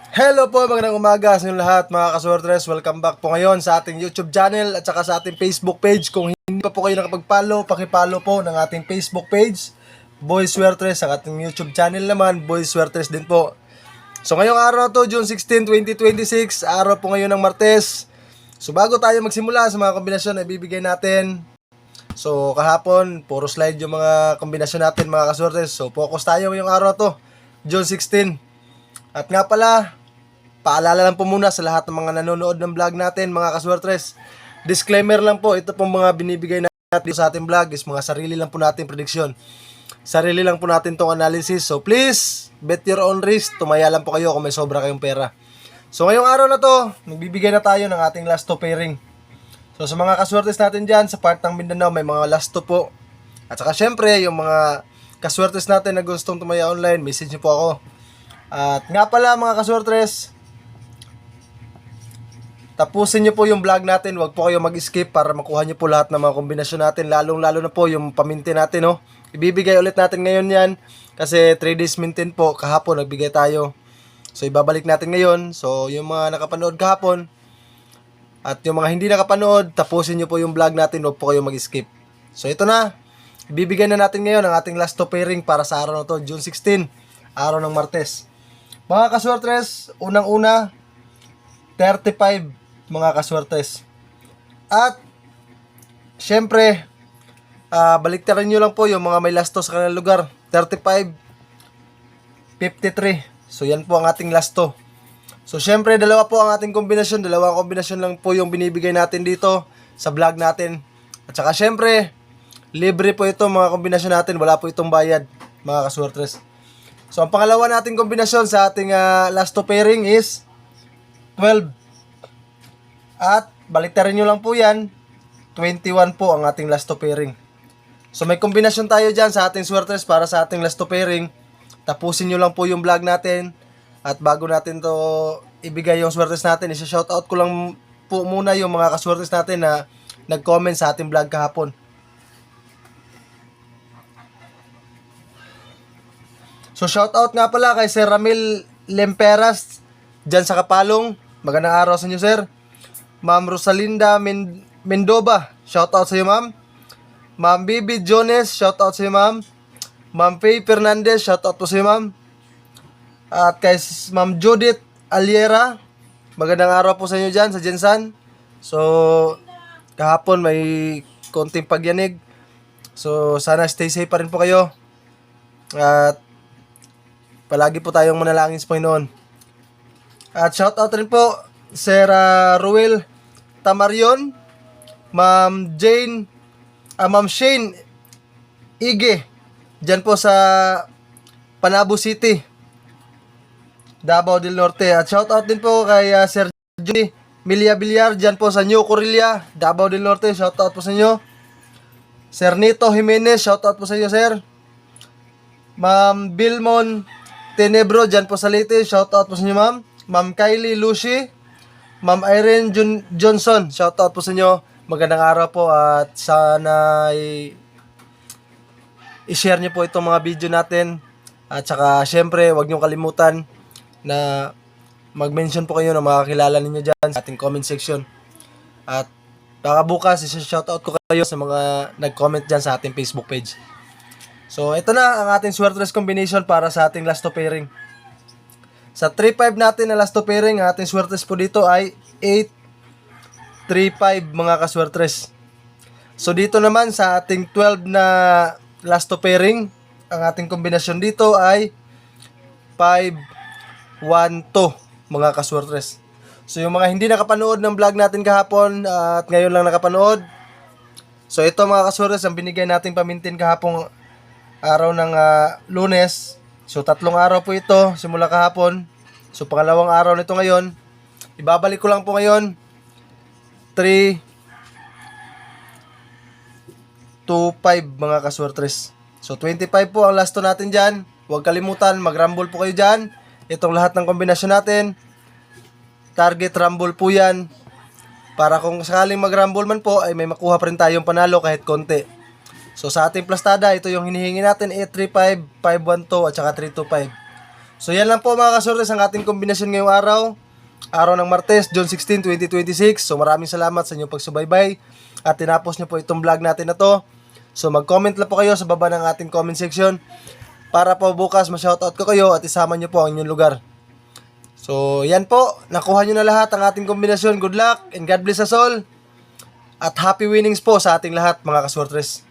Hello po, magandang umaga sa inyong lahat mga kaswertres. Welcome back po ngayon sa ating YouTube channel at saka sa ating Facebook page. Kung hindi pa po kayo nakapag-follow, paki-follow po ng ating Facebook page, Boy Swertres. Sa ating YouTube channel naman, Boy Swertres din po. So ngayong araw to, June 16, 2026, araw po ngayon ng Martes. So bago tayo magsimula sa mga kombinasyon na ibibigay natin, so kahapon, puro slide yung mga kombinasyon natin mga kaswertres. So focus tayo ngayong araw to, June 16. At nga pala, paalala lang po muna sa lahat ng mga nanonood ng vlog natin mga kaswertres. Disclaimer lang po, ito pong mga binibigay natin sa ating vlog is mga sarili lang po natin prediksyon. Sarili lang po natin tong analysis. So please, bet your own risk. Tumaya lang po kayo kung may sobra kayong pera. So ngayong araw na to, nagbibigay na tayo ng ating last two pairing. So sa mga kaswertes natin dyan, sa part ng Mindanao, may mga last two po. At saka syempre, yung mga kaswertes natin na gustong tumaya online, message nyo po ako. At nga pala mga kaswertres, tapusin nyo po yung vlog natin, wag po kayo mag-skip para makuha nyo po lahat ng mga kombinasyon natin, lalong-lalo na po yung pamintin natin, no? Ibibigay ulit natin ngayon yan, kasi 3 days mintin po, kahapon nagbigay tayo. So ibabalik natin ngayon, so yung mga nakapanood kahapon, at yung mga hindi nakapanood, tapusin nyo po yung vlog natin, wag po kayo mag-skip. So ito na, ibibigay na natin ngayon ang ating last two pairing para sa araw na to, June 16, araw ng Martes. Mga kaswertres, unang-una, 35 mga kaswertes. At syempre, baliktaran nyo lang po yung mga may lasto sa kanilang lugar. 35, 53. So yan po ang ating lasto. So syempre, dalawa po ang ating kombinasyon. Dalawang kombinasyon lang po yung binibigay natin dito sa vlog natin. At saka syempre, libre po ito mga kombinasyon natin. Wala po itong bayad mga kaswertres. So ang pangalawa nating kombinasyon sa ating last two pairing is 12. At baliktarin nyo lang po yan, 21 po ang ating last two pairing. So may kombinasyon tayo dyan sa ating swertres para sa ating last two pairing. Tapusin nyo lang po yung vlog natin. At bago natin to ibigay yung swertres natin, isa-shoutout ko lang po muna yung mga kaswertres natin na nag-comment sa ating vlog kahapon. So shoutout nga pala kay Sir Ramil Lemperas dyan sa Kapalong. Magandang araw sa inyo, sir. Ma'am Rosalinda Mendova, shoutout sa iyo, ma'am. Ma'am Bibi Jones, shoutout sa iyo, ma'am. Ma'am Faye Fernandez, shoutout po sa iyo, ma'am. At kay Ma'am Judith Aliera, magandang araw po sa inyo dyan sa Jensan. So kahapon may konting pagyanig. So sana stay safe pa rin po kayo. At palagi po tayong manalangin sa Panginoon. At shoutout rin po Sir Ruel Tamarion, Ma'am Jane, Ma'am Shane Ige, dyan po sa Panabo City, Davao del Norte. At shoutout din po kay Sir Johnny Milia Villar, dyan po sa New Corilla, Davao del Norte. Shoutout po sa inyo. Sir Nito Jimenez, shoutout po sa inyo, sir. Ma'am Bilmon Tenebro, dyan po sa Leyte. Shoutout po sa inyo, ma'am. Ma'am Kylie Lucy, Ma'am Irene Johnson, shoutout po sa inyo. Magandang araw po at sana i-share niyo po itong mga video natin. At saka syempre, huwag niyo kalimutan na mag-mention po kayo ng mga kakilala ninyo dyan sa ating comment section. At baka bukas, i-shoutout ko kayo sa mga nag-comment dyan sa ating Facebook page. So, ito na ang ating swertres combination para sa ating last two pairing. Sa 3-5 natin na last two pairing, ang ating swertres po dito ay 8-3-5 mga kaswertres. So dito naman sa ating 12 na last two pairing, ang ating kombinasyon dito ay 5-1-2 mga kaswertres. So yung mga hindi nakapanood ng vlog natin kahapon at ngayon lang nakapanood, so ito mga kaswertres ang binigay nating pamintin kahapong araw ng Lunes. So tatlong araw po ito simula kahapon. So pangalawang araw nito ngayon. Ibabalik ko lang po ngayon. 3-2-5 mga kaswertres. So 25 po ang last natin dyan. Huwag kalimutan, mag-rumble po kayo dyan. Itong lahat ng kombinasyon natin, target rumble po yan. Para kung sakaling mag-rumble man po, ay may makuha pa rin tayong panalo kahit konti. So sa ating plastada, ito yung hinihingi natin, 835, 512 at saka 325. So yan lang po mga kasortes ang ating kombinasyon ngayong araw. Araw ng Martes, June 16, 2026. So maraming salamat sa inyong pagsubaybay at tinapos nyo po itong vlog natin na to. So mag-comment lang po kayo sa baba ng ating comment section para po bukas ma-shoutout ko kayo at isama nyo po ang inyong lugar. So yan po, nakuha nyo na lahat ang ating kombinasyon. Good luck and God bless us all. At happy winnings po sa ating lahat mga kasortres.